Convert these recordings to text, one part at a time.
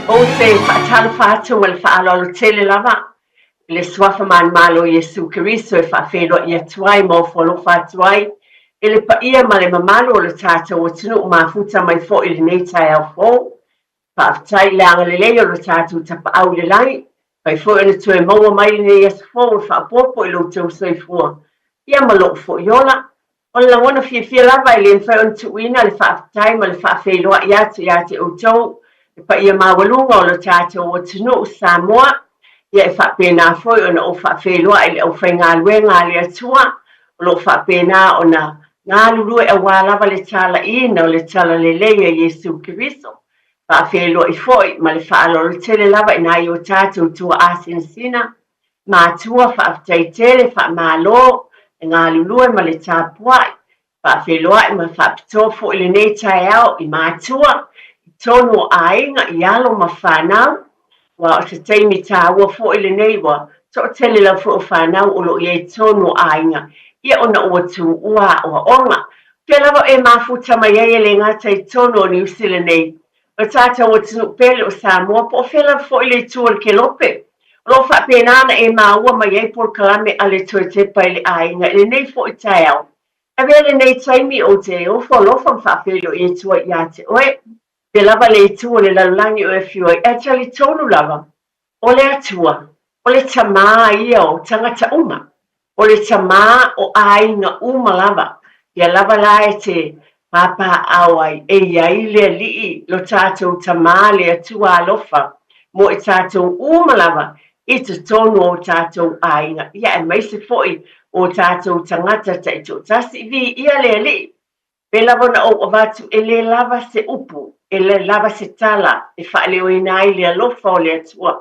O se whaatala whātua le whaalolo tele lava, le swafa man malo Yesu Kiriso e whaafero ia tuai mo folo whātuai, e le paia ma le mamalo o le tātou o tunu o mafuta mai fo i le nei tai au fō, whaaftai le anga le leo le tātou tapa au le lai, pai fo e le tue maua mai le nei as fō o whaapopo i lo tau soifua, ia malo fo iola, o le wana fia lava i le mwhai on tuina le whaaftai ma le whaaferoa ia te o tau, pa ia mawalunga o le tātou o tunu o Samoa, ia e whapena foi o na o whawheloa i le au whai ngā luenga le atua, o lo whapena o na ngā lulu e wālawa le tala ina o le tala le leia Yesu Kiriso, whawheloa i foi, ma le whaalo le tele lava i nai o tātou tua asin sina, ma tua whaftai tele whamalo, ngā lulu e ma le tāpuai, whawheloa i ma whapitofo i le nei tai au i mātua, tonu ainga i alo ma whanau, wa o te teimi tāua fo i le nei wa, so o tele lau fo o whanau o lo i e tonu ainga, ia ona ua tu ua o onga. Pia lava e mafuta mai e le ngata i tonu o New Zealand nei, o tata o tunu pele o Samoa, po o whela fo i le tua le kelope, lo wha penana e maua mai e por kalame a le tue te pai le ainga, le nei fo i tai au. E vele nei taimi o te o fo lofam wha pelo i tua i ate oe, pe lava le tua le lalangi o e fioi, e tali tonu lava, o le atua, o le tamā ia o tangata uma, o le tamā o ainga uma lava, ia lava la e te papa awai, e iai le lii lo tātou tamā le atua alofa, mo e tātou uma lava, i te tonu o tātou ainga, ia e maise foi o tātou tangata ta i tō tasi vi ia le lii, pe lava na o avatu e le lava se upu, e le lava se tala, e whaeleo i nai le alofa o le atua.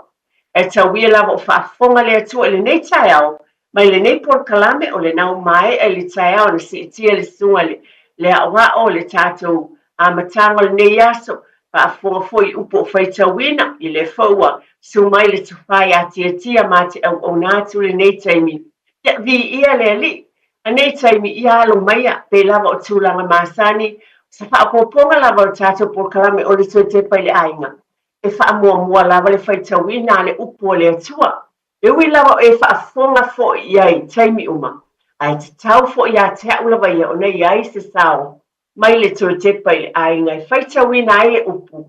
E tauia lava o whaafonga le atua le nei tai au, mai le nei por kalame o le nau mai e le tai au na si itia le sunga le awa o le tātou a matanga le nei aso, whaafonga foi upu o whai tauina i le whaua, su mai le tawhai a tia mate au nātu le nei taimi. Ia vi ia le li, a nei taimi ia alo maia, pe lava o tūlanga masani, sa whaapoponga lava o tātou por kalame o le tue te pai le ainga. E whaamua lava le whai tauina le upu o le atua. E ui lava e whaafonga fo iai taimi uma. Ai te tau fo ia te au lava ia o nei iai se sao. Mai le tue te pai le ainga e whai tauina ai e upu.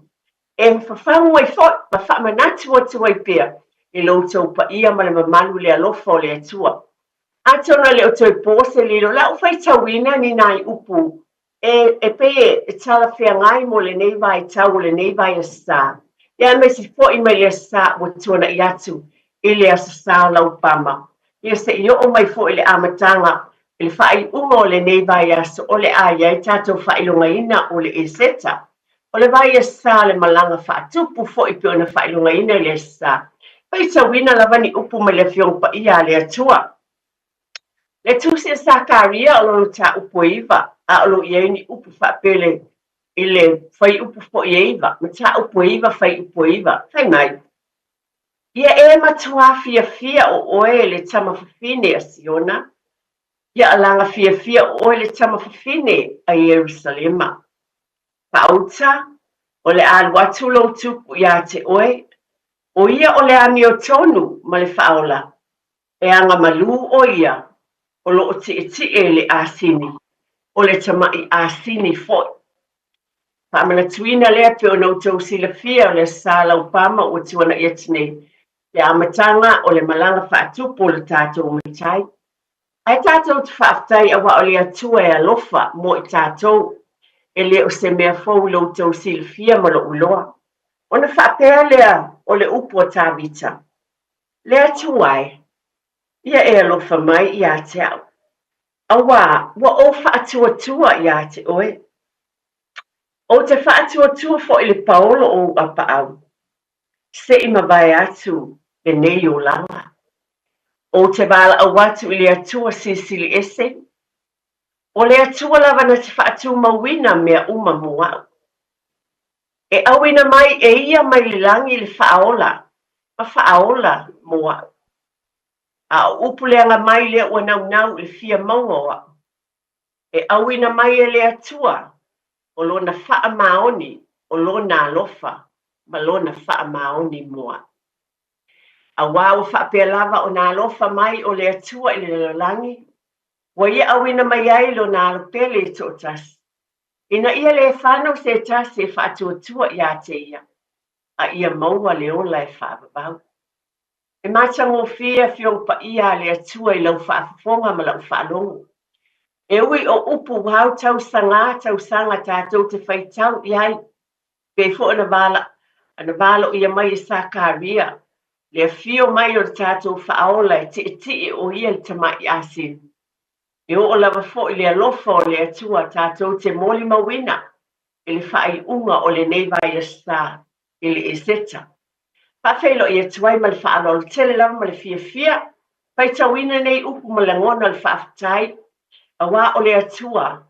E whawhangu ai fo, ma whaamanatu o tuai pia. E lo tau pa ia ma le mamalu le alofa o le atua. Atona le o toi pose lilo la o whai tauina ni nai upu. E pe e tala whea ngai mo le nei vai tau le nei vai a sa. Ia me si fo i mai le sa o tuana i atu i le asa sa lau pama. Ia se i o mai fo i le amatanga i le whai unga o le nei vai aso o le aia i tātou whai lunga ina o le eseta. O le vai a sa le malanga wha tupu fo i pio na whai lunga ina le sa. Pai tawina lavani upu mai le fiong pa ia le atua. Le tusi sa karia o lo ta upu iwa. A olo iei ni upu whapele i le whai upu fo ieiva, ma ta upu iwa whai upu iwa, whai mai. Ia e matua fia o oe le tama whawhine a Siona, ia alanga fia o oe le tama whawhine a Jerusalema. Pauta, o le aluatu lo tupu ia te oe, o ia o le ami o tonu ma le whaola, e anga malu o ia, o lo o ti e le asini. O le tamai a sini foi. Pamela tuina lea pe o no tau sila fia o le sala upama o tuana iatine. Le amatanga o le malanga whaatupu o le tātou mitai. Ai tātou te whaaftai awa o le atua e alofa mo i tātou. E le o se mea fau lo tau sila fia ma lo uloa. O na whaapea lea o le upu o tāvita. Le atuai. Ia e alofa mai i a te au. Awa, wa o whaatua ia te oe. O te whaatua fo i le paolo o apa au. Se i mawai atu e nei o langa. O te wala awatu i le atua sisili ese. O le atua lava na te whaatua mawina mea uma mua. E awina mai e ia mai li langi le whaola. Ma whaola mua. A upuleanga mai le ua nau le fia maungoa. E awina mai e le atua, o lona wha maoni, o lona alofa, ma lona whaamaoni moa. A wau whaapea lava o nā alofa mai o le atua i le lolangi. Wa ia awina mai ai lo nā alopele i tō tasi. Ina ia le whanau se tasi e whaatuatua i a te ia. A ia maua le ola e whaababau. E mātango fia fiong pa ia le atua i lau whaafonga ma lau whaalongo. E ui o upu wau tau sanga tātou te whaitau i ai. Pe fo ana vala o ia mai i Sakaria. Le fio mai o tātou whaola e ti o ia le tamai asin. E o lava fo i le alofa o le atua tātou te moli mawina. E le whai unga o le neiva i asa. E le eseta. Pawhelo i atuai ma le whaalo le tele lava ma le fia. Pai tawina nei upu ma le ngona le whaafitai. A wā o le atua.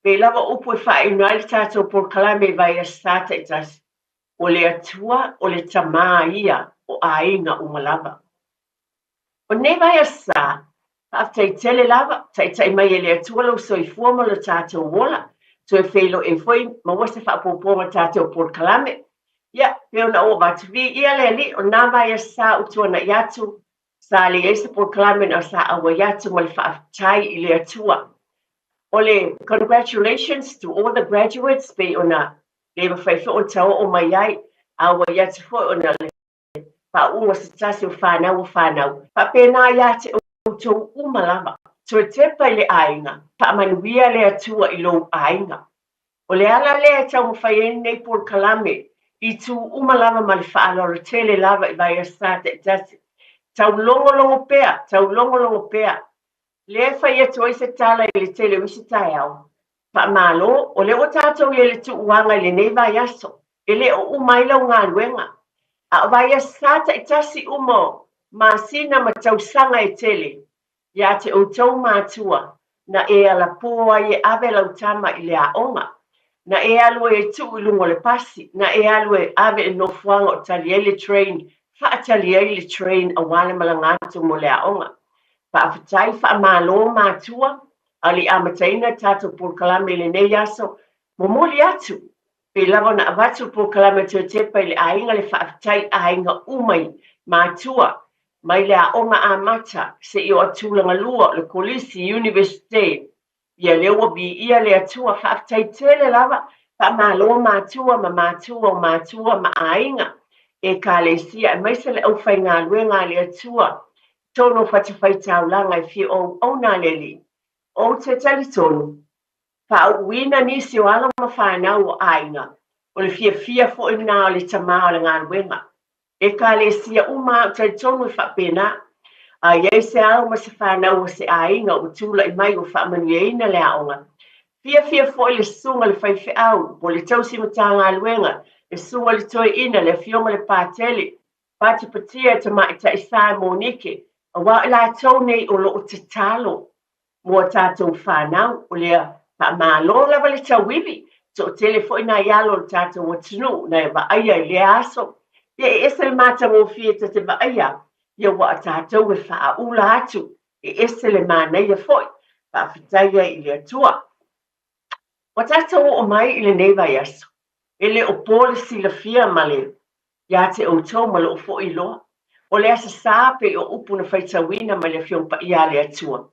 Pe lava upu e whai unai le tātou por kalame vai asa te tasi. O le atua o le tamaa ia. O ainga umalava. O nei vai asa, aftai tele lava, tai mai ele atua lau so i fuama lo tātou wola, so e whelo e foi, ma wasa whaapopoma tātou por kalame. Ia, peo na o vatuvi, ia le ali, o nā vai asa utua na iatu, sa le esa por kalame na sa awa iatu ma le whaafitai i le atua. O le congratulations to all the graduates, pe o na lewa whaifa o tau o mai ai, awa iatu foi o na le pa unga se tasi o whanau. Pa pēnā ia te o tō umalava. So e tepa i le ainga. Pa manuia le atua i lo ainga. O le ala le tau mwhai nei por kalame. I tū umalava ma le whaalora tele lava i vai asate tasi. Tau longo pea. Le whai atua i se tala i le tele wisi tai au. Pa malo, o le o tātou i le tu uanga i le nei vai aso. E le o umaila o ngā luenga. A vai asata i tasi umo, ma sina ma tausanga e tele, ia te o tau mātua, na e ala poa i ave lautama i le aonga, na e alue e tu ilungo le pasi, na e alue ave e nofuanga o taliele train, wha taliele train a wale malangatu mo le aonga. Pa awhatai wha malo mātua, ali amataina tato por kalame le nei aso, momoli atu. Pe lava na avatu po kalame te tepa i le ainga le whaafitai ainga umai mātua mai le aonga a mata se i o atulanga lua le Kolisi University. Ia lewa bi ia le atua whaafitai tele lava pa malo mātua ma ainga e ka le sia e maisa le au whai ngā luenga le atua tono whatawhai taulanga i fi o na le li. O te tali tonu. Pa uina nisi o ala ma whanau o ainga. O le fia fo i nā o le tamā o le ngā luenga. E ka le sia uma o tai tonu i whapena. A iei se ala ma se whanau o se ainga o tūla i mai o whamanueina le aonga. Fia fo i le sunga le whaiwhi au. Po le tausi mata ngā luenga. Le sunga le toi ina le fionga le pāteli. Pāti patia te mai ta isa monike. A wā i la tau nei o lo o te talo. Mua tātou whanau o lea. Pa malo lava le tawiwi, so telefoi na ialo le tātou o tunu, na e waaia i le aso. Ia e ese le mātango fia te waaia, ia wa tātou e wha ula atu, e ese le mānei e foi, pa whitaia i le atua. O tātou o mai i le neiva i aso, e le o pōle si la fia male, ia te o tau ma le o foi loa, o le asa sāpe o upu na whaitawina ma le fiongpa ia le atua.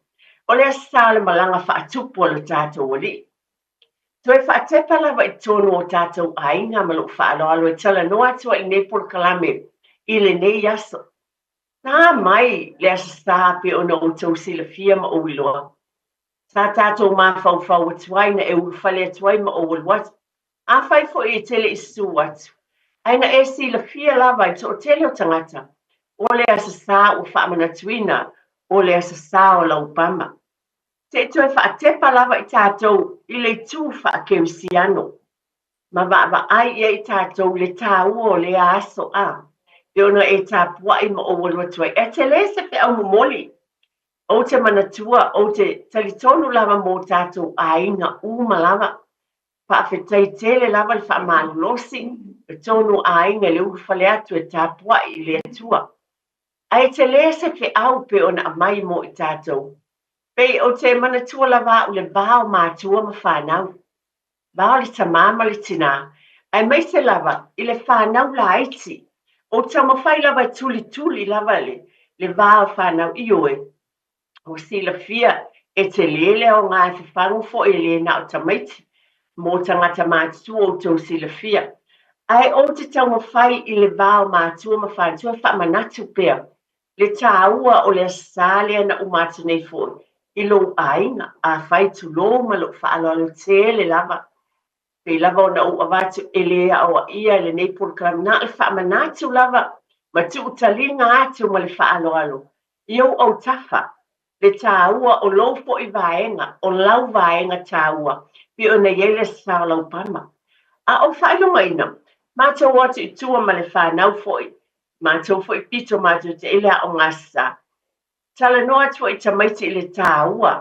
O le asale malanga whaatupu o le tātou o li. Toi whaatepa lawa i tonu o tātou ainga ma lo whaaloalo e tala noa atua i nepol kalame i le nei aso. Nā mai le asa sāpe o na o tau sila fia ma o iloa. Sa tātou mā whau atuai na e uwhale atuai ma o walwat. A whai fo i tele i su atu. Aina e sila fia lawa i to o tele o tangata. O le asa sā o whaamana tuina o le asa sā o laupama. Te toi whaatepa lava i tātou i le tū whaakeusiano. Ma wa ai i tātou le tāu o le aso a. E ona e tāpua i ma o waluatua. E te le se pe au moli. O te manatua, o te talitonu lava mō tātou ainga uma lava. Whaafetai tele lava le whaamalulosi. E tonu ainga le uwhale atu e tāpua i le atua. Ai te le se pe au pe ona amai mō i tātou. Pei o te manatua lava o le vāo mātua ma whanau. Vāo le tamama le tina. ai mai se lava i le whanau la aiti o tamawhai lava tuli lava le vā whanau i oe o sila fia e te lele o ngā whiwhangu fo e le na o tamaiti mō tangata mātua o tau sila fia. Ai o te tamawhai i le vā o mātua ma whantua whamanatu pia le tāua o le asale ana umata nei fo i lo ainga a whai tu lo ma lo whaaloalo tele lava. Pe lava ona o avatu e lea o ia le nei purkalam na le whamanatu lava ma tu utalinga atu ma le whaaloalo. Iau au tafa le tāua o lofo i vaenga, o lau vaenga tāua, pi o na yele sa lau pama. A o whaelo maina, mātou watu i tua ma le whanau foi, mātou foi pito mātou te ilea o ngasa. Tala noa tua i tamaiti i le tāua,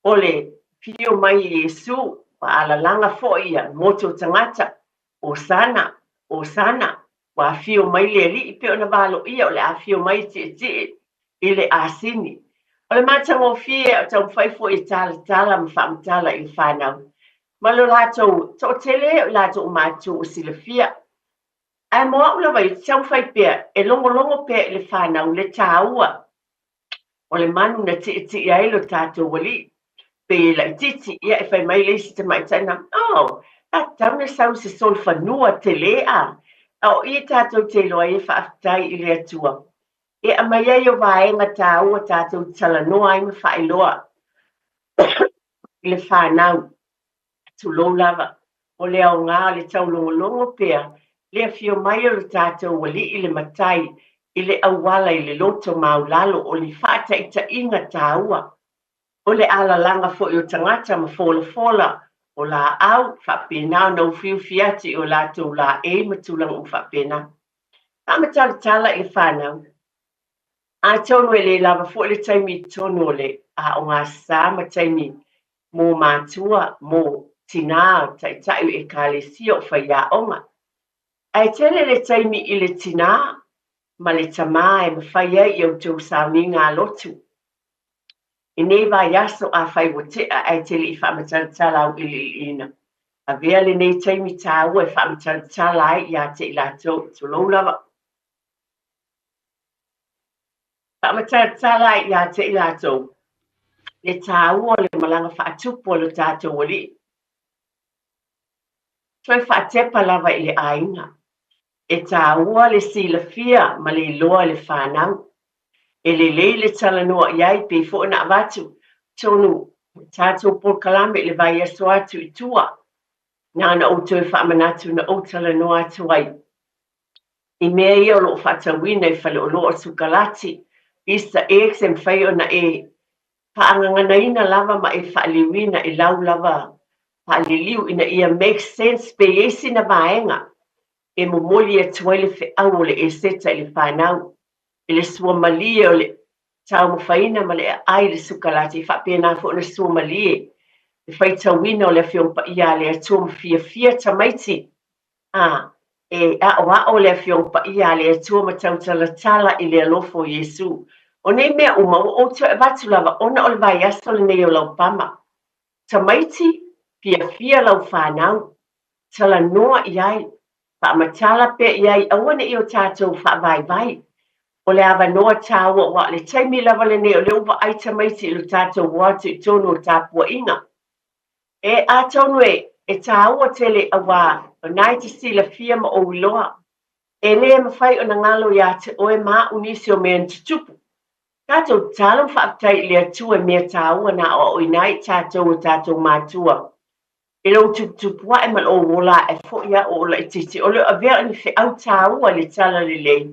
o le pio mai Yesu, wa alalanga foi ia, moto tangata, o sana, wa fio mai le li i pio na valo ia, o le a fio mai te i le asini. O le mātou o fia o tau whaifo i tala ma whaamtala i whanau. Ma lo lātou, tō tele o lātou o mātou o sila fia. Ai moa ula wai, tau whai pia, e longo pia i le whanau le tāua. O le manu na ti ai lo tātou wali. Pe la titi ia e whai mai leisi te mai taina. A tau na sau se sol whanua te lea. O i tātou te loa e whaaftai i le atua. E a mai ai o vaenga tāua tātou tala noa ai ma whailoa. I le whanau. Tu lo lava. O le au ngā le tau longo pea. Le fio mai o le tātou wali i le matai. I le awala i le loto maulalo o le whata i ta inga tāua. O le alalanga fo i o tangata ma fola. O la au whapena no fiu fiati o lātou la e matulang o whapena. Tala i whanau. A tonu e le lava fo le taimi tonu le a o ngā sā ma taimi mō mātua mō tina tai e kālesi o whaia onga. Ai tele le taimi i le tina ma le tamā e ma whaia i au tau sāmi ngā lotu. I ne wā yaso a whai wotea ai tele i whamatala au ili ina. A vea le nei taimi tāua e whamatala ai i a te i lātou tu lava. Whamatala ai i a te i lātou. Le tāua le malanga whaatupo lo tātou wali. Toi whaatepa lava i le ainga. E tāua le sila fia ma le loa le whanau. E le tala noa iai pe fo na avatu. Tonu tātou polkalame le vai aso atu i tua. Nā na o toi whaamanatu na o tala noa atu ai. I mea ia o lo whaatawina i whale o loa sukalati. Isa e sem whai o na e paanganganaina lava ma e whaaliwina i lau lava whaaliliu ina ia make sense pe esi na vaenga. E momoli e tuaile whi au le e seta i le whanau. I le sua malia o le tau mawhaina ma le ai le sukalati i whapena fo na sua malie. E whai tawina o le whiompa ia le atua mawhia tamaiti. E a o le whiompa ia le atua matautala tala i le alofo Yesu. O nei mea uma o te watu lava ona o le vai aso le nei o lau pama. Tamaiti fia lau whanau. Tala noa iai. Whaamatala pe iai awane i o tātou whaavai. O le awa noa tāua wa le taimi lava le nei o le uwa ai tamaiti i lo tātou watu i tonu o tāpua inga. E a tonu e tāua tele awa o nai te sila fia ma o iloa. E lea mawhai o na ngalo ia te oe maa unisi o mea tutupu. Tātou tālau whaaftai lea tua mea tāua na o inai tātou mātua. E lau tupua e mal o wola e foia o la ititi. O le avea ni whi au tāua le tala le lei.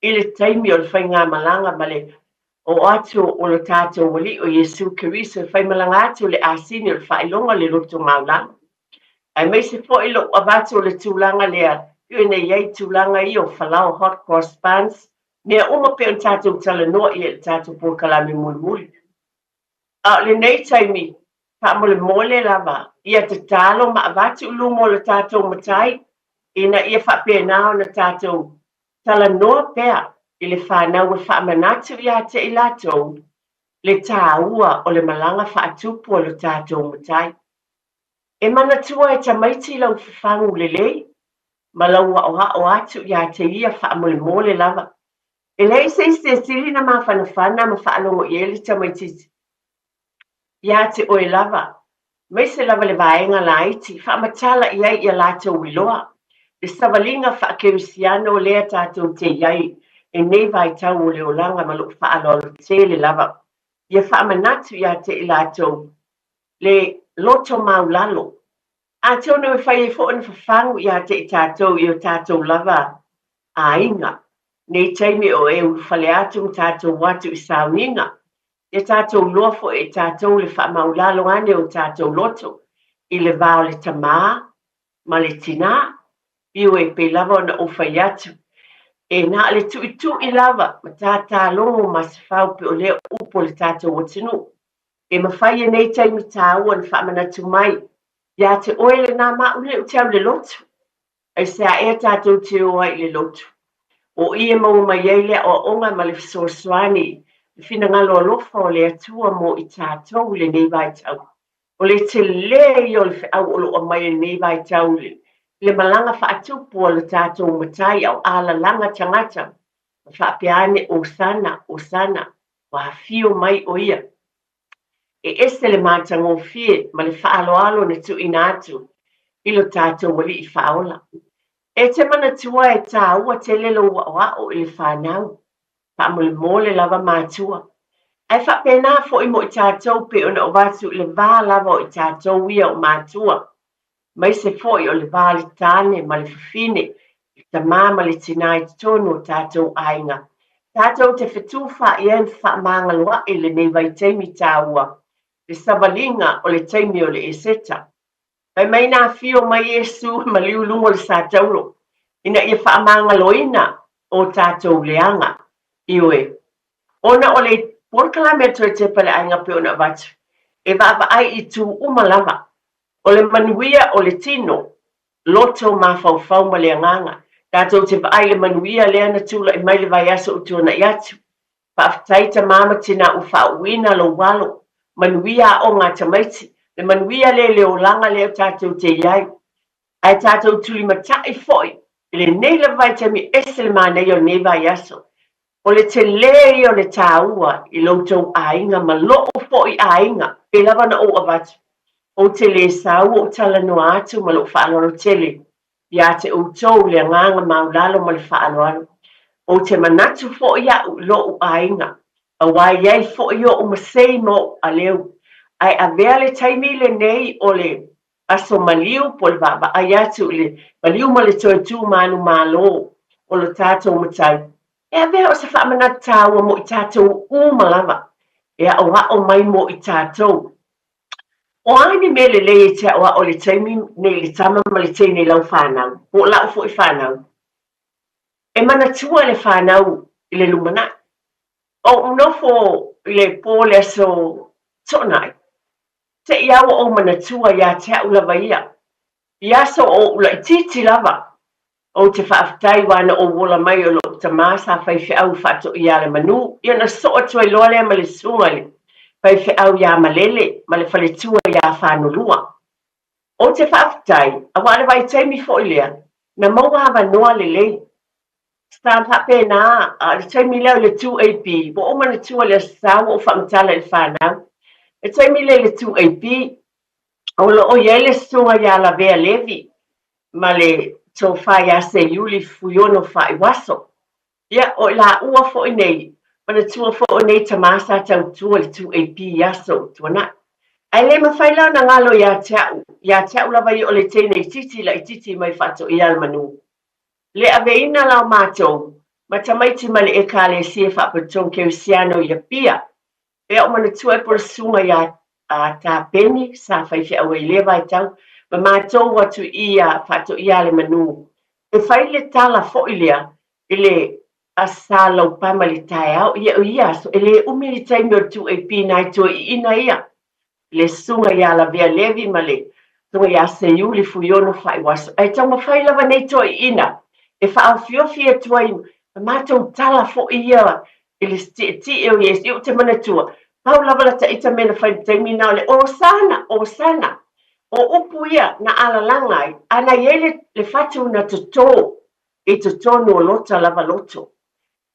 I le taimi o le whai ngā malanga ma le o atu o le tātou wali o Yesu Keriso. Whai malanga atu le asini o le whailonga le roto maulanga. Ai mei se fo ilo avatu o le tūlanga lea. Iu nei iei tūlanga i o whalao hot cross buns. Nea uma pe o tātou tala noa i le tātou pōkalame muli. Le nei taimi. Pa mole lava, ia te talo ma avati ulumo le tātou matai, ina ia whapena na tātou tala noa pea, i le whanau e whaamanatu ia te i lātou, le tāua o le malanga whaatupu o le tātou matai. E manatua e tamaiti lau whangu le lei, malau o atu ia te ia whaamole lava. E lei se sirina ma whanawhana ma whaalongo i ele tamaititi. Ia te oe lava. Mai se lava le vaenga la iti, whaamatala iai ia lātou wiloa. Le savalinga whaakeusiano lea tātou te iai, e nei vai tau o le olanga ma luk whaalolo te le lava. Ia whaamanatu ia te i lātou. Le loto maulalo. A tōna me whai e fōna whawhangu ia te i tātou lava a inga. Nei teimi o e whale atu tātou watu i sauninga. E tātou lofo e tātou le whaamaulalo ane o tātou loto. I le vāo le tamā, ma le tina, iu e pe lava na o whai atu. E nā le tu i lava, ma tātā longo ma se whau pe o le upo le tātou watinu. E mawhai e nei teimi tāua na whaamanatu mai. Ia te oele nā maule o te au le lotu. Ai se a e tātou te oa i le lotu. O ie mau mai eile o onga ma le fisoaswani. Fina ngalo alofa o le atua mo i tātou le nei vai tau. O le te lei o le whiau o lo mai nei vai tau le. Le malanga whaatupu o le tātou matai au ala langa tangata. Whaapeane o sana, wa fio mai o ia. E este le mātango fie ma le whaaloalo na tu inatu. Ilo tātou wali i whaola. E te mana tua e tā ua te lelo wa o i le whanau. Mole lava mātua. Ai whapena fo i mo i tātou pe ona o watu le vā lava o i tātou ia o mātua. Mai se fo i o le vā le tāne ma le whiwhine, i ta māma le tinai tonu o tātou ainga. Tātou te whetūwha i en whaamanga loa i le nei vai teimi tāua. Le savalinga o le teimi o le eseta. Ai mai nā fio mai Yesu ma liulungo le sātauro. Ina i whaamanga loina o tātou leanga. Iwe. Ona o le porkalameto e te pale ainga pe ona watu. E vava ai i tu umalava. O le manuia o le tino. Loto ma fau ma le anganga. Tātou te ai le manuia le ana tula i mai le vai aso utuana i atu. Paaftaita mama tina ufa uina lo walo. Manuia o ngā tamaiti. Le manuia le o langa le o tātou te iai. Ai tātou tuli matai foi. Le nei le vai temi esel ma nei o nei vai aso. O le te lei o le tāua i loutou ainga ma loo fo i ainga e lava na o avatu. O te le sau o tala no atu ma loo whaaloalo tele. Ia te outou le nganga maulalo ma le whaaloalo. O te manatu fo i au loo ainga. A wai iei fo i o masei mo a leu. Ai a vea le taimi le nei o le aso maliu po le vaba. Ai atu le maliu ma le toetu manu malo o le tātou matai. E vea o se whaamana tāua mo i tātou umalava. E a o mai mo i tātou. O aini me le lei te awa o le taimi nei le tama ma le tei nei lau whanau. O lau fo i whanau. E mana tua le whanau i le lumana. O unofo i le pōle aso tonai. Te iawa o mana tua ia te au lava ia. Ia so o ula i titi lava. O te whaafitai wana o wola mai o lo ta masa fai fe au fato i ale manu. Ia na so o tua i loa lea ma le sungali. Fai fe au ia malele, ma le fale tua ia whanulua. O te whaafitai, a wana vai teimi fo i lea, na maua hawa noa le lei. Stan hape na, a le teimi leo le 2AP, bo o mana tua le sawa o whaamtala i whanau. Le teimi le 2AP, o lo o iele sunga ia la vea levi, ma le so fai a se yuli fuyono fai waso. Ia o la ua fo i nei. Mana tua fo o nei tamasa tau tua le 2AP yaso tuana. Ai le mawhai lau na ngalo ia teau lava i o le tene i titi la i titi mai fato i al manu. Le aveina lau mātou, ma tamaiti ma le eka le sie whapatong ke usiano i a pia. E o mana tua e por sunga ia a ta peni sa fai fe awe lewa i tau. Ma mātou watu ia fato ia le manu. E whai le tala fo ilia, ele asalo pama le tae au, ia so ele umili taimi o 2AP nai to i ina ia. Le sunga ia la vea levi ma le sunga ia se yuli fuyono fai waso. E tau ma whai lava nei to i ina. E wha au fiofi e tuai, ma mātou tala fo ia, ele ti eo yes, iu te mana tua. Pau lava la ta ita mena whai taimi nao le, o sana. o upu ia na alalanga ai ana iele le fatu na toto i totonu o lota lava loto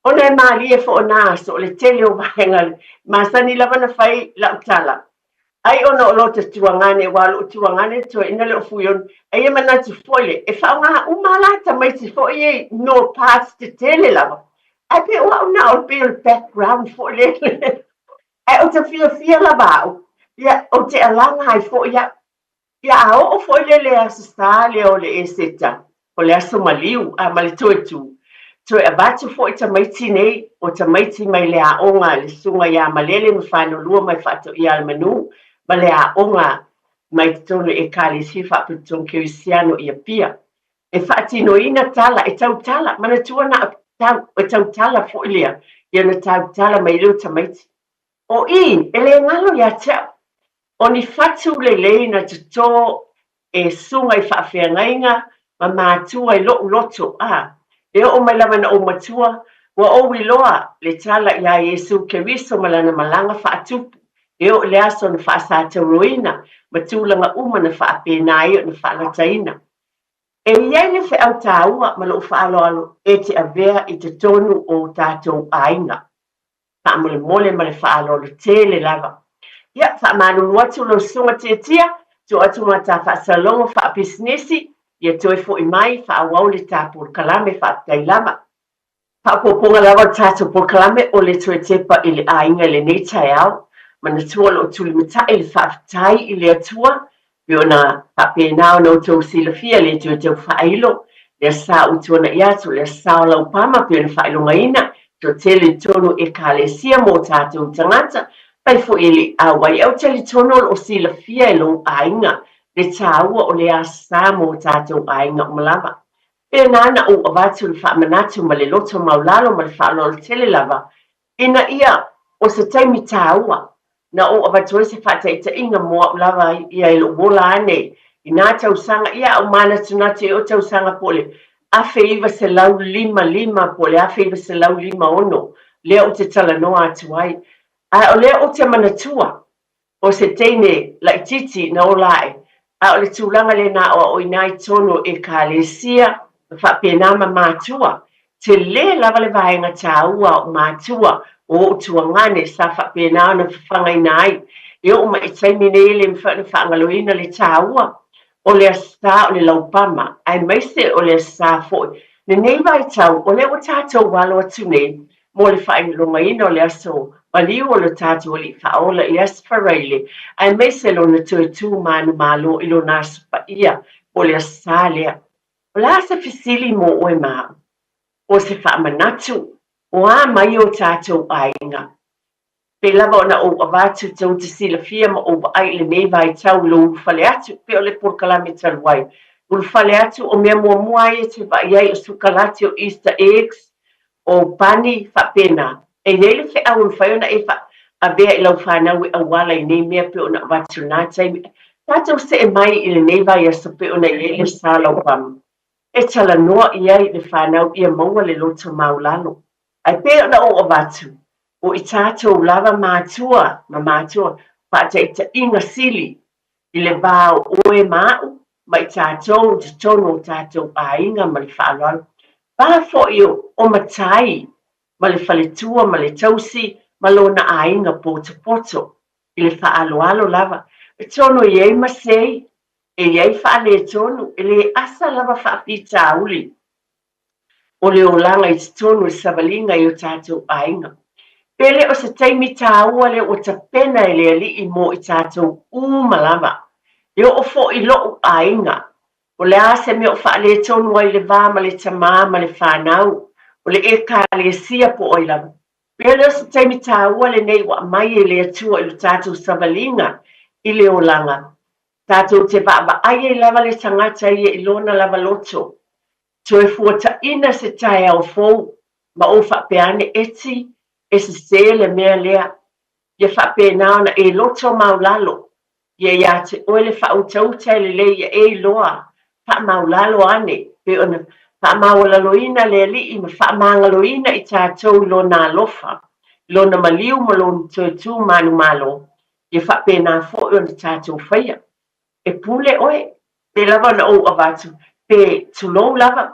ona e malie fo ona so le tele o vaenga masani lava na fai la utala ai ona o lota tuangane walo tuangane to ina le fuyon ai mana tu foile e fa nga umala ta mai tu fo ye no past te tele lava ai pe wa na o pe background fo le ai o te fia lava ya o te alanga ai fo ya ia o foi le asista le o le eseta o le aso maliu a mali tu a batu foi ta maiti nei o ta maiti mai le a onga le sunga ia malele me fano lua mai fato ia manu ma le a onga mai tonu e kali si fa puton kirisiano ia pia e fati no ina tala e tau tala mana tuana tau e tau tala foi le ia na tau tala mai le ta maiti o i ele ngalo ia tau o ni fatu lelei na tuto e sunga i whaawhiangainga ma mātua i loto e o mai lama na o matua wa o wiloa le tala ia Yesu ke riso malana malanga whaatupu e o le aso na whaasata roina matulanga uma na whaapenai o na whaalataina e iai le whaau tāua ma lo whaaloalo e te avea i te tonu o tātou ainga whaamole mole ma le whaaloalo tele lava ia fa manu watu lo sunga tia to atu mata fa salongo fa businessi ia to fo mai fa wau le tapu kalame fa tailama fa poponga lava tatu por kalame o le tepa ile ainga le necha yao mana tua lo tuli mata ile fa tai ile tua biona fa pena no to silafia le to fa ilo le sa utuna ia to le sa la pama pe fa ilo ngaina to tele tonu e kalesia mo tatu tangata pai fo ili awai au tali tono o sila fia lo ainga le taua o le asa mo tatou ainga o malava e nana o avatu le whaamanatu ma le loto maulalo ma le whaalo le tele lava ina ia o se taimi taua na o avatu se whata ita inga moa lava ia ilo wola ane ina tau sanga ia o mana tunate o tau sanga pole afe iwa se lau lima pole afe iwa se lau lima ono lea o te tala noa atuai a o lea o te manatua o se teine lai titi na o lai a o le tūlanga le na o inai tono e ka le sia whapenama mātua te le lava le vaenga tāua o mātua o tuangane sa whapena na whangai nai e o mai taimi ne le whangaloina le tāua o le asa o le laupama ai maise o le asa foi ne nei vai tau o le o tātou walo atu nei mo le whaingalonga ina o le aso Waliu o le tātou o li whaola i asfareile, ai meise lo na tū manu malo i lo nasa ia o le asalea. O la asa fisili mo oe maa, o se whaamanatu, o a mai o tātou ainga. Pe lava ona o avatu tau te sila fia ma o ai le nei vai tau lo ufale atu, pe o le porkalame taluai. Ufale atu o mea mua muai te va iai o sukalati o Easter eggs, o pani whapena. E nei le fe au whaiona e a bea i lau whanau e awala i nei mea pe ona watu nā taimi. Tātou se e mai i le nei vai aso pe ona i le sālau pam. E tala noa i ai le whanau i a maua le loto maulalo. Ai pe ona o watu, o i tātou lava mātua, ma mātua, pata i ta inga sili, i le vāo oe māu, ma i tātou, te tono tātou a inga ma le whaalalo. Pā fo i o matai, ma le faletua, ma le tausi, ma lona ainga poto, i le whaaloalo lava. E tono i ei masei, e ei whaale tono, e le asa lava whaapita uli. O le olanga i tono i savalinga i o tātou ainga. Pele o se taimi tāua le o tapena e le ali i mo i tātou lava. E o fo i loo ainga. O le ase me o whaale tono ai le vā, ma le tamā, ma le whanau. O le e ka le sia po oi lava. Pea leo se taimi tāua le nei wa mai e le atua i lo tātou savalinga i le olanga. Tātou te vaa ai e lava le tangata i e lona lava loto. To e fuata ina se tae au fou, ma o whapeane eti e se se le mea lea. Ia whapena ona e loto maulalo. Ia te oe le whautauta le le e loa. Wha maulalo ane. Pe ona whaamawalaloina le li i ma whaamangaloina i tātou lona alofa, lona maliu ma lona tū manu malo, i whapena fo i ona tātou whaia. e pule oe, pe lava na o avatu, pe tulou lava,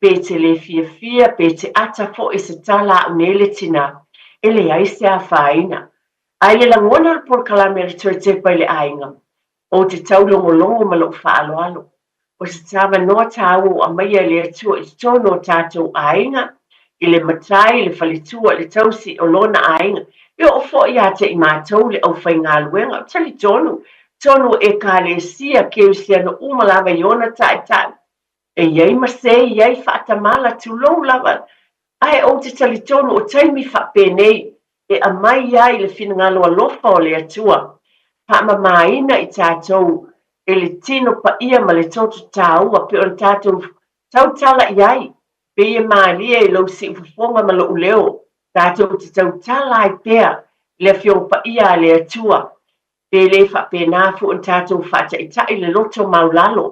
pe te le fia, pe te ata fo e se tala unele tina, ele ai se a whaina. Ai le langona por kalame le tue te pai le ainga, o te taulongolongo ma lo whaaloalo. O se tawa noa tāu a maia le atua i tono tātou ainga, i le matai, le whalitua, le tausi o lona ainga. Io o fo ia te i mātou le au whai ngā luenga, o tali tonu e ka le sia ke usia no umalawa i ona tai. E iei mase, iei whaatamala tulou lava. Ai o te tali tonu o taimi whapēnei, e a mai ai le whina ngalo alofa o le atua. Maina i tātou, e le tino pa ia ma le totu tāua, pe on tātou tautala iai, pe ia maalia i lau si ufufonga ma lo uleo, tātou te tautala ai pea, le fiong pa ia le atua, pe le whapena fu on tātou whata i tai le loto maulalo,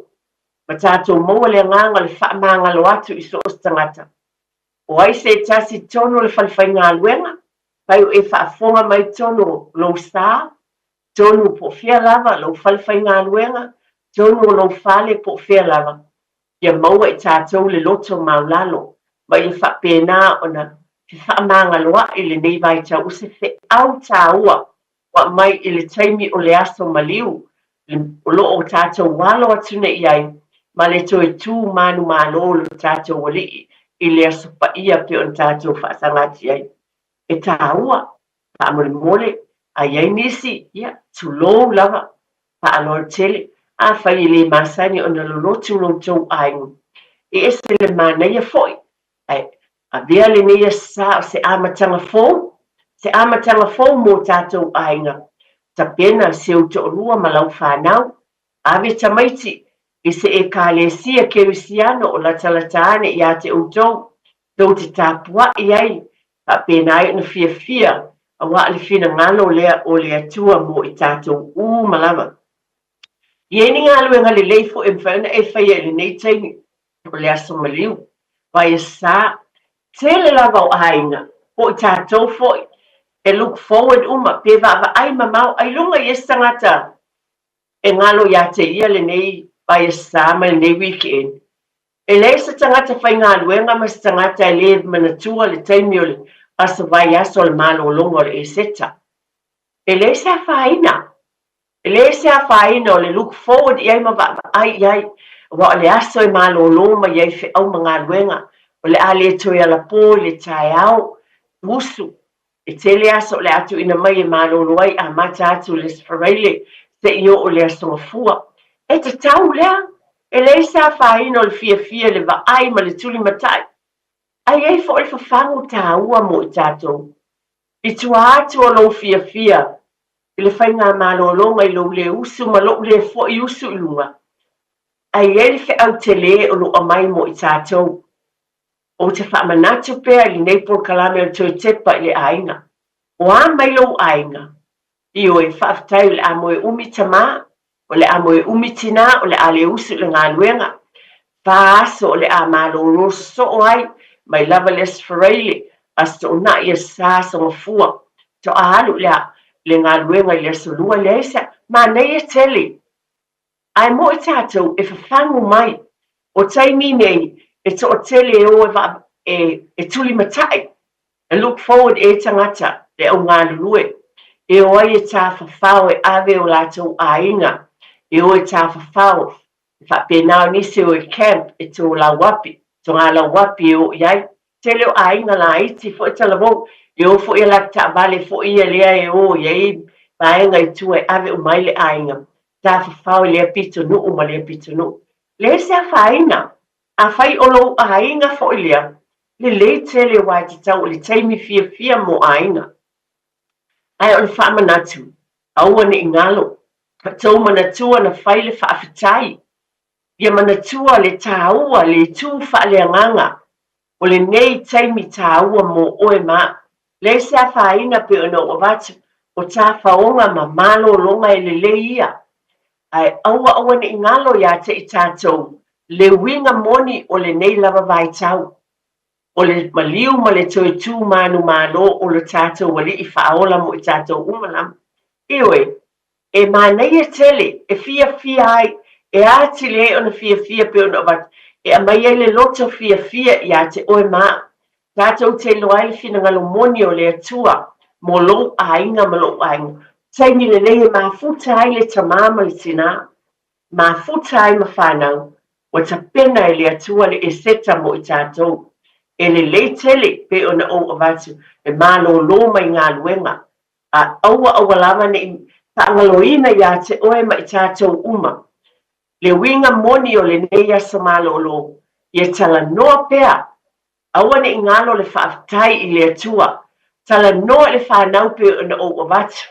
ma tātou maua le nganga le whaamangalo atu i so ostangata. O ai se tasi tono le whalwhai ngā luenga, pai o e whaafonga mai tono lo sā, tonu po fia lava, lo whalwhai ngā luenga, tonu lo whale po fia lava. Ia maua i tātou le loto maulalo, ma i whapena ona te whaamanga loa i le nei vai tau use fe au tāua, wa mai i le taimi o le aso maliu, o lo o tātou walo atune i ai, ma le toi tū manu malo lo tātou wali i le aso pa ia pe on tātou whaasangati ai. E tāua, whaamole a iai nisi, ia, tulou lava, pa alor tele, a whai le masani o na lolotu lo tau aingu. E ese le manaia foi, a vea le neia sa se amatanga fōu mo tātou ainga. Ta pena se o te orua malau whanau, ave tamaiti, i se e ka le sia kerisiano o la talatane i a te outou, tau te tāpua i ai, pa pena ai na fia, a wa le fina ngalo lea o le atua mo i tātou malawa. I eni ngalo e ngale leifo e mwhauna e whaia le nei taimi o le aso maliu. Vai e sā, tele lava o ainga, po i tātou foi, e look forward pe va ai mamau, ai lunga i estangata, e ngalo ia te ia le nei, vai e sā ma le nei weekend. E le sa tangata whai ngā luenga ma sa tangata e le manatua le taimi o le asa vai aso le malo longo le e seta. E le sa whaina. E le sa whaina o le look forward i ai ma va ai iai. Wa le aso e malo longo ma iai whi au ma ngā luenga. O le ale toi ala po, le tai au, usu. E te le aso le atu ina mai e malo loai a mata atu le sfareile se io o le aso mafua. E te tau lea. E le sa whaina o le fia le va ai ma le tuli matai. Ai ei fo e whawhangu tā ua mo i tātou. I tua atu o lo fia, i le whai ngā malolonga i lo le usu, ma lo le fo i usu i lunga. Ai ei le au te le o lo amai mo i tātou. O te whamanatu pēr i nei por kalame o tō tepa i le ainga. O a mai lo ainga. I o e whaftai le amo e umi tamā, o le amo e umi tina, o le ale usu le ngā luenga. Whaaso o le a malolo so o ai, mai lava le sfareile, as to na ia sa mafua. To ahalu le ngā luenga i le solua le esa, ma nei e tele. Ai mo i tātou e whawhangu mai, o taimi nei, e to o tele o e tuli matai. E look forward e tangata, le o ngā lulue. E o ai e tā whawhau e ave o lātou ainga. E o e tā whawhau, whapenao nisi o e camp e tō lauapi. Tō ngā lauapi e o iai. Tele o ainga la iti fo e talavou. E o fo e la ta vale fo ia lea e o iai. Vaenga i tua e ave o mai le ainga. Tā whawhau lea pito nu o ma lea pito nu. Le se a whaina. A whai o lo ainga fo i lea. Le tele o ai te tau le taimi fia mo ainga. Ai o le whaamanatu. Aua ne ingalo. Tau manatua na whai le whaafitai. Ia manatua le tāua le tū whaaleanganga. O le nei taimi tāua mo oe mā. Le se a whaina pe ona o watu. O tā whaonga ma malo longa e le ia. Ai aua ne ingalo ia te i tātou. Le winga moni o le nei lava vai tau. O le maliu ma le toi tū manu malo o le tātou wali i whaola mo i tātou umalam. Iwe, e mana ia tele e fia ai e ati le ona fia pe ona wat e mai ele loto fia ia te oe ma tatou te loai le finagalo moni o le atua mo lou aiga ma lou aiga taimi lelei e mafuta ai le tamā ma le tinā mafuta ai ma fanau ua tapena e le atua le eseta mo i tatou e lelei tele pe ona ou avatu e malōlō mai galuega a aua lava neʻi taagaloina iā te oe ma i tatou uma le uiga moni o lenei asa malōlō ia talanoa pea aua neʻi galo le faafetai i le atua talanoa i le fanau pe ona ou avatu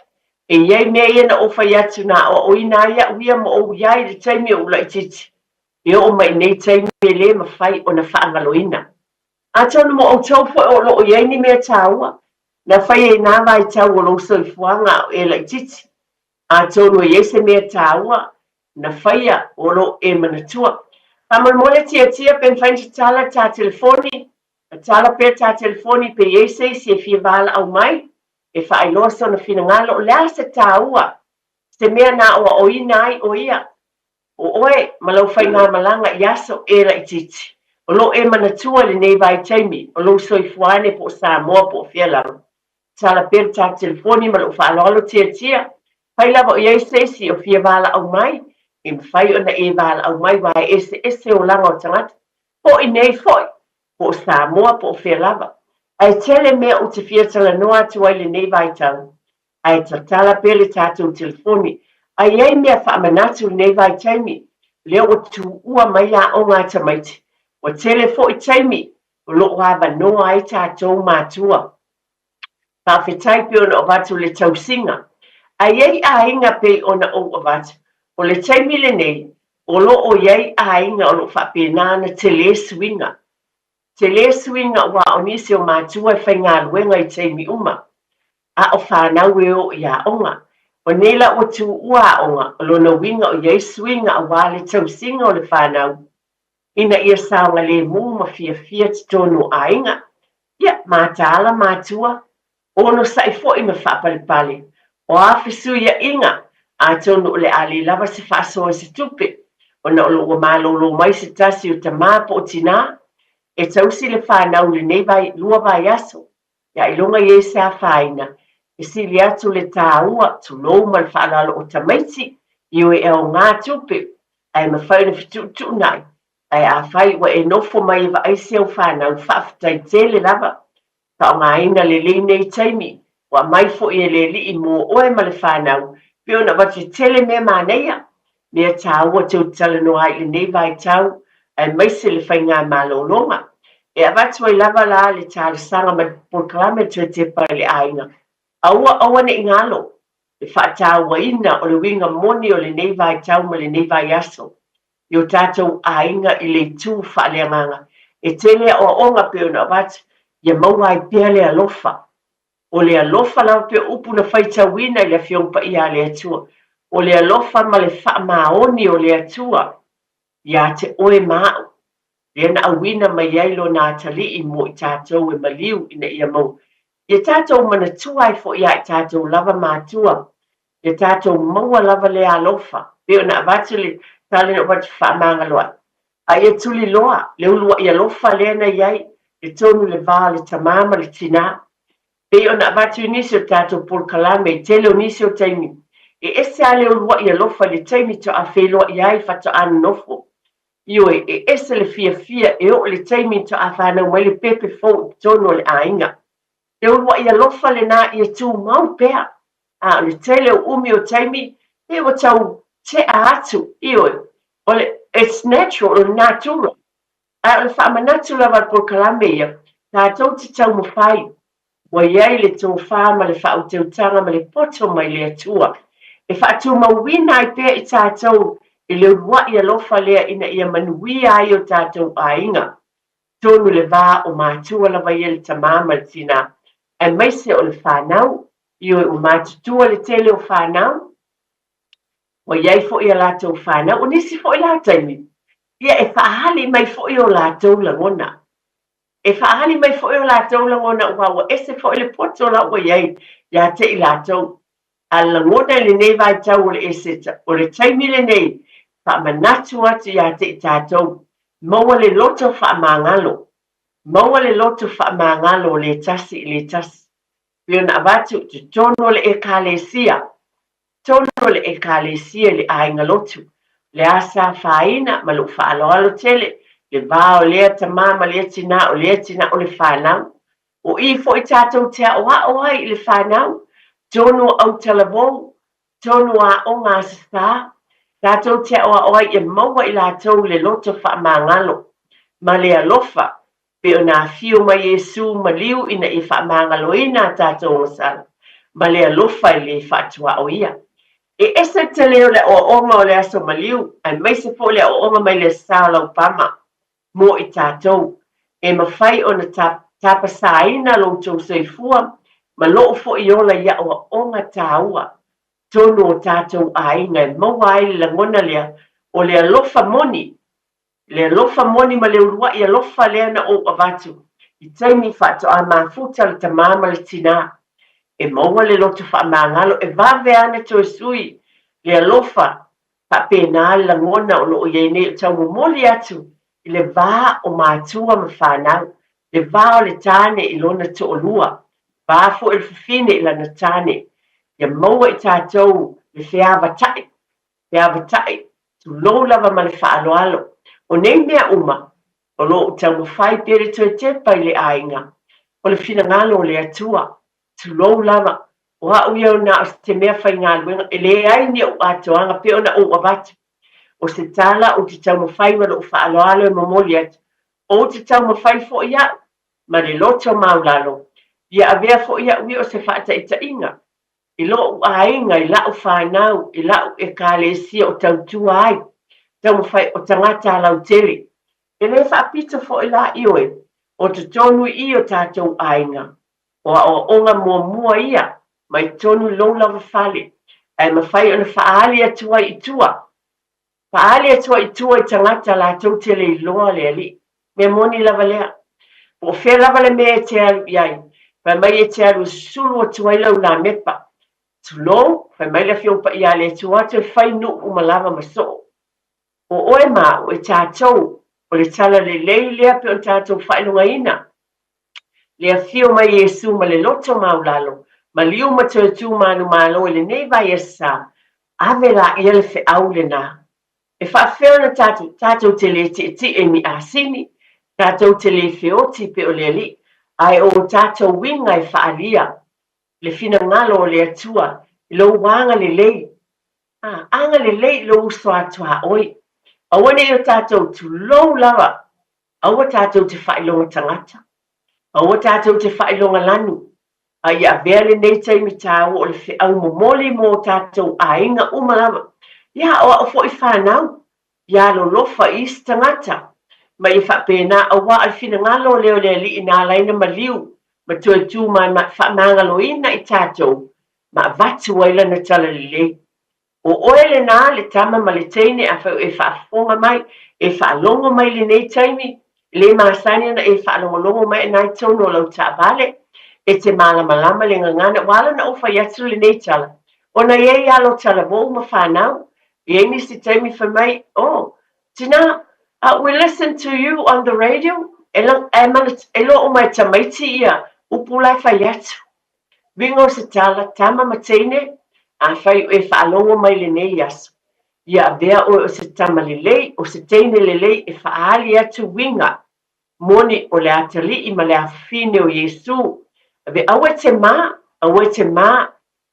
e iai mea ia na ofai atu na oaʻoina ai aʻuia ma ou iai le taimi o ulaʻitiiti e oo mai nei taimi e lē mafai ona faagaloina a tonu mo outou foʻi o loo iai ni mea tāua na fai e nā vaitau o lou soifuaga e laʻitiiti a tonu e iai se mea tāua na faia o loo e manatua famolemole tiatia pe mafai tatala tatelefoni tala pea tatelefoni pe iai seisi e fia valaau mai e faailoa sona finagalo o le a se tāua se mea na oaʻoina ai o ia o oe ma lau faigamalaga i aso e laʻitiiti o loo e manatua lenei vaitaimi o lou soifuane po o Samoa po o Fialaga tala pea le tatelefoni ma loo faaloalo tiatia fai lava o iai seisi o fia valaau mai e mafai ona e valaau mai vae ese o laga o tagata foʻi nei foʻi po o Samoa po o Fialaga ae tele mea o te fia talanoa atu ai lenei vaitau ae tatala pea le tatou telefoni ai ai mea faamanatu lenei vaitaimi lea ua tuua mai aʻoga tamaiti ua tele foʻi taimi o loo avanoa ai tatou matua faafetai pe ona o vatu le tausiga ai ai aiga pei ona ou avatu o le taimi lenei o loo iai aiga o loo faapena na tele suiga ua o nisi o matua e faigaluega i taimi uma a o fanau e oo i aʻoga o nei la ua tuua aʻoga o lona uiga o iai suiga auā le tausiga o le fanau ina ia saoga lemu ma fiafia totonu aiga ia matala matua ono saʻi foʻi ma faapalepale o afesuiaʻiga a tonu o le ali lava se faasoa se tupe ona o loo malōlō mai se tasi o tamā po o tinā e tausi le fanau lenei lua vaiaso ia i loga iai se afāina e sili atu le tāua tulou ma le faalaalo o tamaiti i o e aogā tupe ae mafai ona fituʻutuʻuna ai ae afai ua e nofo mai e vaaisi au fanau faafetai tele lava taʻogaina lelei nei taimi ua mai foʻi e le alii mo oe ma le fanau pe ona vatu tele mea maneia mea tāua teu talanoa ai lenei vaitau ae maise le faigā malōlōga e avatu ai lava la le talesaga ma le polokalame tuetepa i le aiga aua neʻi galo e faatāuaina o le uiga moni o lenei vaitau ma lenei vaiaso i o tatou aiga i le itu faaleagaga e tele aʻoaʻoga pe ona avatu ia maua ai pea le alofa o le alofa lava pe upu na faitauina i le afioga paia a le atua o le alofa ma le faamaoni o le atua iā te oe maʻu lea na auina mai ai lona atalii mo i tatou e maliu ina ia mau ia tatou manatua ai foʻi ia i tatou lava matua ia tatou maua lava le alofa pe ona avatu le tale na watu faamagaloa a ia tuli loa le uluaʻi alofa lea na iai le tonu le vā le tamā ma le tinā pei ona avatu i nisi o tatou polokalame i tele o nisi o taimi e ese a le uluaʻi alofa le taimi toʻafeiloaʻi ai fatoʻanonofo ioe e ese le fiafia e oo le taimi toʻafanau mai le pepe fou tonu o le aiga le uluaʻi alofa lenā ia tumau pea a o le tele o umi o taimi e ua tau teʻa atu ioe o le it's natural o natural a o le faamanatu lava le polokalame ia tatou tatau mafai ua iai le tofā ma le faauteutaga ma le poto mai le atua e faatumauina ai pea i tatou i le uluaʻi alofa lea ina ia manuia ai o tatou aiga tonu le vā o matua lava ia le tamā ma le tinā e maise o le fanau ioe ua matutua le tele o fanau ua iai foʻi a latou fanau o nisi foʻi la taimi ia e faahali mai foʻi o latou lagona e faahali mai foʻi o latou lagona ua ese foʻi le poto laua iai iā teʻi latou ala ngona le nei vai tau o le eseta o le taimi le nei whaamanatu atu ia te i tātou maua le loto whaamangalo maua le loto whaamangalo le tasi i le tasi pio na avatu te tono le ekalesia tono le ekalesia le ainga lotu le asa whaina ma lu whaaloalo tele le vao lea tamama lea tina o le whanau o i fo i tātou te o ai le whanau tono au talavou tono a o ngā sasa tātou te o ai e maua i lātou le loto whaamangalo ma le alofa pe o nā whio ma Yesu ma liu ina i whaamangalo ina tātou ngosala ma le alofa i le whaatua o ia e ese te leo le o onga o le aso ma liu ai mai se po le o onga mai le sāla upama mo i tātou e mawhai o na tapa sāina lo tau seifua ma loo fo i ola ia o onga tāua tono o tātou ainga e maua ai le ngona lea o le alofa moni ma le urua i alofa lea na o avatu i taimi whaato a mafuta le tamama le tina e maua le loto whaamangalo e vave ana to e sui le alofa pa pena la ngona o loo iei o tau moli atu i le vā o mātua ma whanau le vā o le tāne i lona to o lua vā fo il fifine i lana tāne ia maua i tātou le whiawatae tu lou lava ma le whaaloalo o nei mea uma o loo tau mawhai pere to e tepa i le ainga o le finangalo o le atua tu lou lava o au iau na o te mea whai ngā luenga e le ai ni o atoanga pe o na o avatu o se tala o te tau mawhai ma o whaaloalo e mamoli atu o te tau mawhai fo ia ma le loto maulalo ia avea fo ia ui o se whaata i tainga i lo ainga i lau whanau i lau e kālesia o tau tua ai tau mawhai o tangata lau tele e le whaapita fo i la ioe o te tonu i o tātou ainga o onga mua ia mai tonu lou lava whale ai mawhai o na whaali atua i tua i tangata la tau tele i loa le ali me moni lava lea o whea lava le mea te alu iai pa mai e te alu sulu o tua i lau la mepa tulo fa mai le fiompa ia le tua te whai nu umalava maso o oe ma o e tātou o le tala le lei lea pe o tātou whainunga ina le fio mai Yesu ma le loto maulalo ma liu ma te tu manu malo le nei vai esa ave la ia le fe au le na e whaafeo na tātou te le ti e mi asini tātou te le feoti pe o le li ai o tātou winga e whaalia le fina ngalo o le atua i lo wanga le lei anga le lei lo uso atua oi awane o tātou tu lou lava awa tātou te whailonga tangata awa tātou te whailonga lanu ai a vele nei taimi tāu o le whi au momoli mo tātou ainga umalava ia o fo i whanau ia lo lofa i tangata ma i whapena awa al fina ngalo leo le li ina laina maliu ma tu ma whamangalo ina i tātou ma vatu waila na tala le o oele na le tama ma le teine a whau e whaafonga mai e whaalongo mai le nei taimi le maasani na e whaalongolongo mai nai tono lau ta vale e te malamalama le ngangana wala na ufa yatu le nei tala o na ye alo tala vo ma whanau e ni si taimi for mai tina we listen to you on the radio elo o mai tamaiti ia upula whaiatu vingo se tala tama ma teine a fai e whaalongo mai le nei aso. Ia vea o se tama lelei, o se teine lelei e whaali atu winga. Moni o le atali i ma le awhine o Yesu. Ave awe te mā,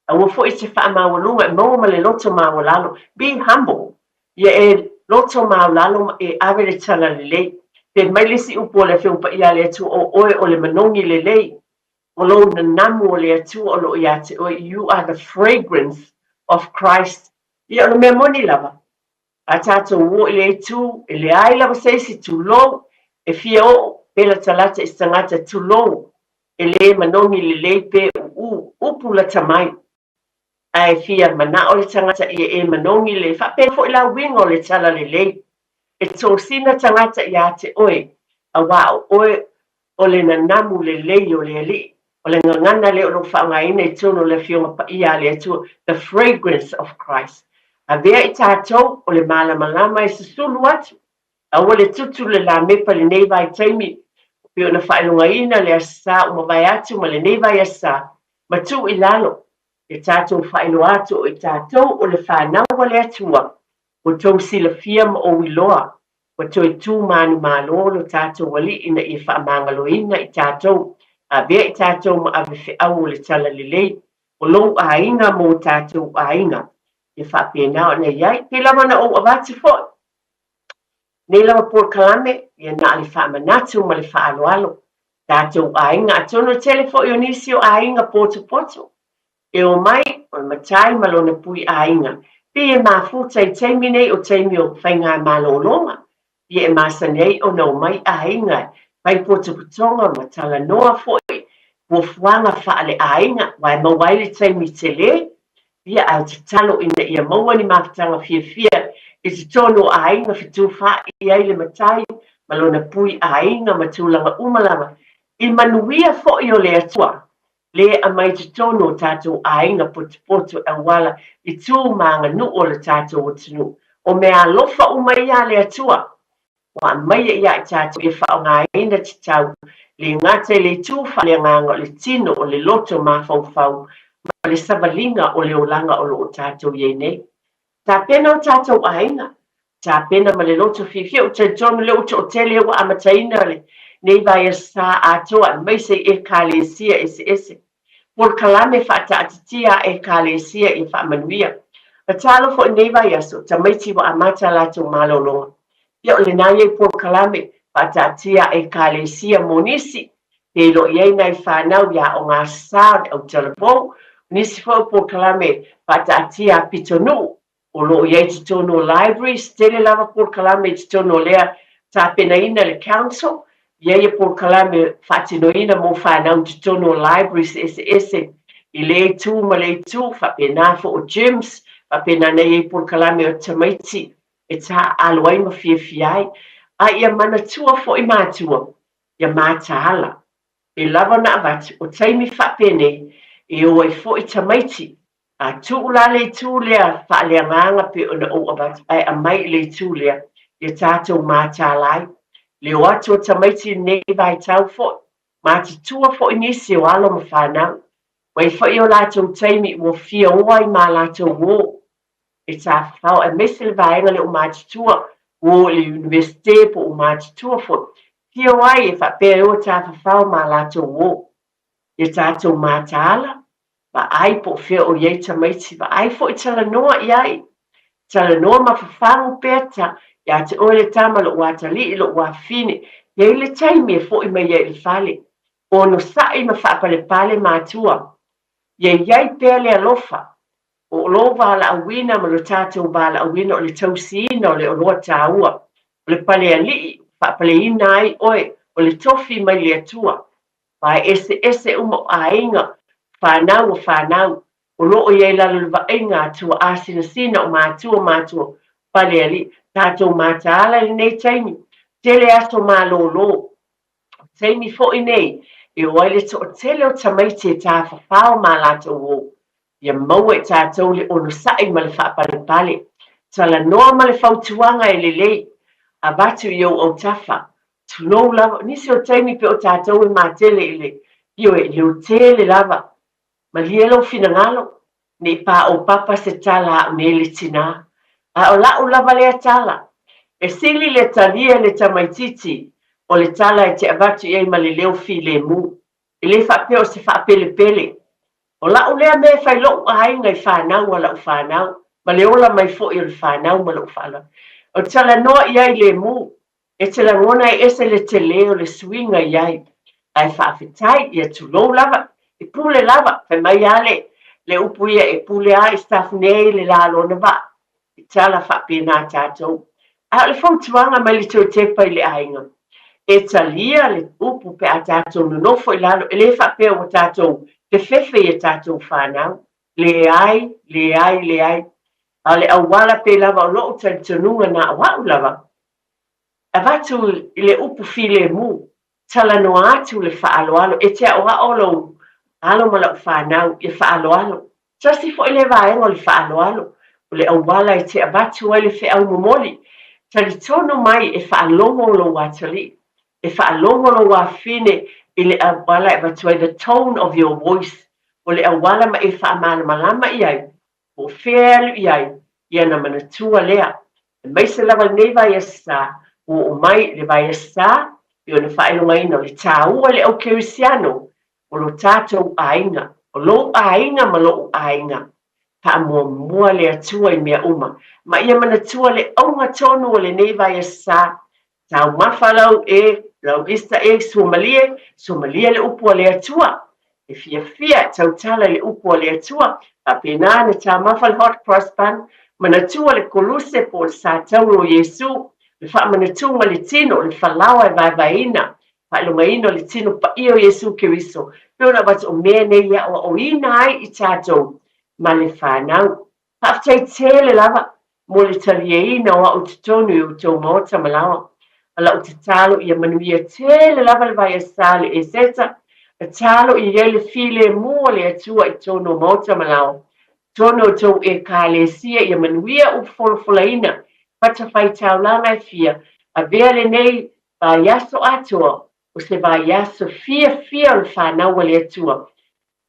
awe fo i te wha mawalunga, e maua ma le loto mawalalo. Be humble. Ia e loto mawalalo e awe le tala lelei. Te mai lisi upo le whiumpa ia le atu o oe o le manongi lelei. Olo na namu o le atu o lo ia te oe, you are the fragrance of Christ. Ia o mea moni lava. A tato uo i le tu, e le ai lava seisi tu lo, e fia o pela talata i stangata tu lo, e le manongi le leipe upu la tamai. Ai fia mana o le tangata i e manongi le whape fo i la wingo le tala le lei. E tō sina tangata i a te oe, a wao oe o le nanamu le lei o le ali. o le ngangana le o lo whaangaina I tonu le fionga pa ia le atua, the fragrance of Christ. A vea I tātou o le malamalama I susulu atu. A o le tutu le la mepa le nei vai taimi, pe o na whaelungaina le asa o mawai atu ma le nei vai asa, ma tu I lalo. E tātou whaelo atu o I tātou o le whanawa le atua, o tau sila fia ma o iloa, o toi tū manu malo lo tātou wali ina I whaamangaloina I tātou, a vea I tātou ma awewhi au le tala lelei, o lou a inga mo tātou a inga, e whapena o nei iai, pe lama na o avati fo. Nei lama por kalame, ia na le whaamanatu ma le whaaloalo, tātou a inga, atono telefo I onisio a inga poto poto, e o mai, o matai malona pui a inga, pe e mafuta I teimi nei o teimi o whainga malolonga, ia e masanei o nau mai a inga, pai poto putonga ma tala noa foi, wo fuanga whaale a inga, wai mawaili teimi te le, ia au te talo ina ia maua ni mafutanga fia fia, I te tono a inga fitu wha I aile matai, malona pui a inga matulanga umalama, I manuia fo I o le atua, le a mai te tono tātou a inga poto a wala I tū maanga nu o le tātou o tunu, o mea lofa umaia le atua, wa mai ia I tātou I whaonga ina te tau, le ngate le tūwha le nganga le tino o le loto mawhau ma le savalinga o le olanga o lo tātou ye nei. Tā pena o tātou a inga, tā pena ma le loto fifia o te tono le uto o tele wa amataina le, nei vai a sa atoa, mai se e kālesia ese. Por kalame whata atitia e kālesia I whamanuia. A tālo fo nei vai aso, ta maiti wa amata lato malolonga. Ia o le nai por kalame whata atia e kālesia monisi, te lo iei nei whanau ia o ngā sād au telefon, nisi fo por kalame whata atia pitonu, o lo iei te tono libraries, tele lava por kalame te tono lea tā pena ina le council, iei por kalame whatinoina mo whanau te tono libraries ese, I le tū ma le tū, whapena fo o gyms, whapena nei por kalame o tamaiti, e tā aloai ma fia fiai, a ia mana tua fo I mātua, ia mātahala, e lava na avati, o taimi whapene, e o e fo I tamaiti, a tu la le tu lea whaaleanganga pe ona o avati, ai a mai le tu lea, ia tātou mātalai, le o atu o tamaiti nei vai tau fo, māti tua fo I nisi o alo ma whanau, wai fo I o lātou taimi o fia oai ma lātou wō, e tā whau e mesele vaenga le o māti tua, o le universite po o māti tua fo, fia oai e whapea o tā whau ma lātou wō, e tātou mātala, ba ai po fia o iei tamaiti, ba ai fo I tala noa iai, tala noa ma whawhangu peta, ia te oile tama lo watali lo wafine, iei le taimi e fo I mai iei le fale, o no sai ma whapale pale mātua, iei pele alofa, o lo wala awina ma lo tātou wala awina o le tausina o le oroa tāua, o le pale ali, whapale ina ai oe, o le tofi mai le atua, vai ese umo a inga, whanau, o loo iei lalo le vaenga atua asina o mātua, pale ali, tātou mātaala I nei taimi, tele aso mālolo, taimi fo I nei, e oaile to o tele o tamaiti e tā whawhao mā lātou o, ia maua e tātou le ono sai ma le whapale, tala noa ma le whautuanga e lelei, a batu I o tafa, tunou lava, nisi o taimi pe o tātou e mā tele ele, io e leo tele lava, ma lielo finangalo, ne pa o papa se tala me le tina, a o la o lava le tala, e sili le talia le tamaititi, o le tala e te avatu iei ma le leo fi le mu, e le whapeo se whapele pele, o la o lea me whai lo a hainga I whanau a la o whanau, ma le ola mai fo I le whanau ma la o whanau, o tala noa iei le mu, e te la ngona e ese le te leo le swinga iei, ai whawhetai ia tu lo lava, e pule lava, whai mai ale, le upu ia e pule ai staff nei le la lona va, I tala whapena tātou. A le whautuanga mai le tau tepa I le ainga. E talia le upu pe a tātou no nofo I lalo, e le whapea o tātou, te whewhe I tātou whanau, le ai, a le awala pe lava o loo tantununga na awau lava. A vatu I le upu fi le mu, tala no atu le whaaloalo, e te awa olo alo ma lau whanau i whaaloalo. Tasi fo ele vaenga o le whaaloalo, o le au wala i te abatu ai le whiau momoli, tali tono mai e whaalongo lo watali, e whaalongo lo wafine i le au wala e batu ai the tone of your voice, o le au wala ma e whaamana malama i ai, o whelu i ai, ia na manatua lea, e maise lava nei vai asa, o mai le vai asa, i o na whaelonga ina o le tāua le au kerisiano, o lo tātou ainga, o lo ainga ma lo ainga, pa mua le atua i mea uma, ma ia manatua le aunga tonu o le nei vai asa, tau mawhalau e, lau ista e Somalia le upu o le atua, e fia tau tala le upu o le atua, a pena na tā mawhal hot cross bun, manatua le koluse po le sātau o Yesu, le wha manatua le tino, le whalawa e vaivaina, pa lo maino le tino pa io Yesu Keriso, pēona wat o mea nei ia o ina ai i tātou, ma le whanau, pa ftai tele lava, mo le talieina o au tutonu i utou maota malawa, ala o te talo ia manuia tele lava le vai asale e seta, a talo i ele file mua le atua i tono maota malawa, tono tau e kālesia ia manuia u folofolaina, pata whai tau lana e fia, a vea nei va yaso atua, o se va yaso fia o le whanau le atua,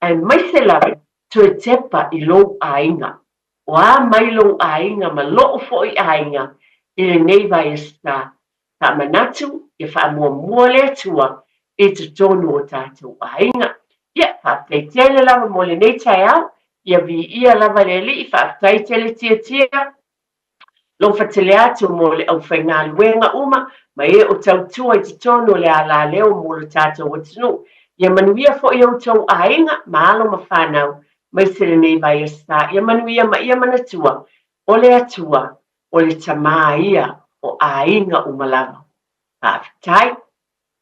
ai mai se lava, to e tepa i lo ainga, o a mai lo ainga ma lo fo i ainga, i le nei vai esta, ta manatu, i wha mua le atua, e te tonu o tātou ainga, ia, pa pleitele lava mo le nei tai au, ia vi ia lava le li, fa tai tele tia, lo fatele atu mo le au whainga luenga uma, ma e o tau tua i te tono le ala leo mo le tātou watinu. Ia manuia fo i au tau ainga, ma alo ma whanau, mai sere nei vai esta, ia manuia ma ia manatua, o le atua, o le tamaa ia, o ainga umalanga. Tai,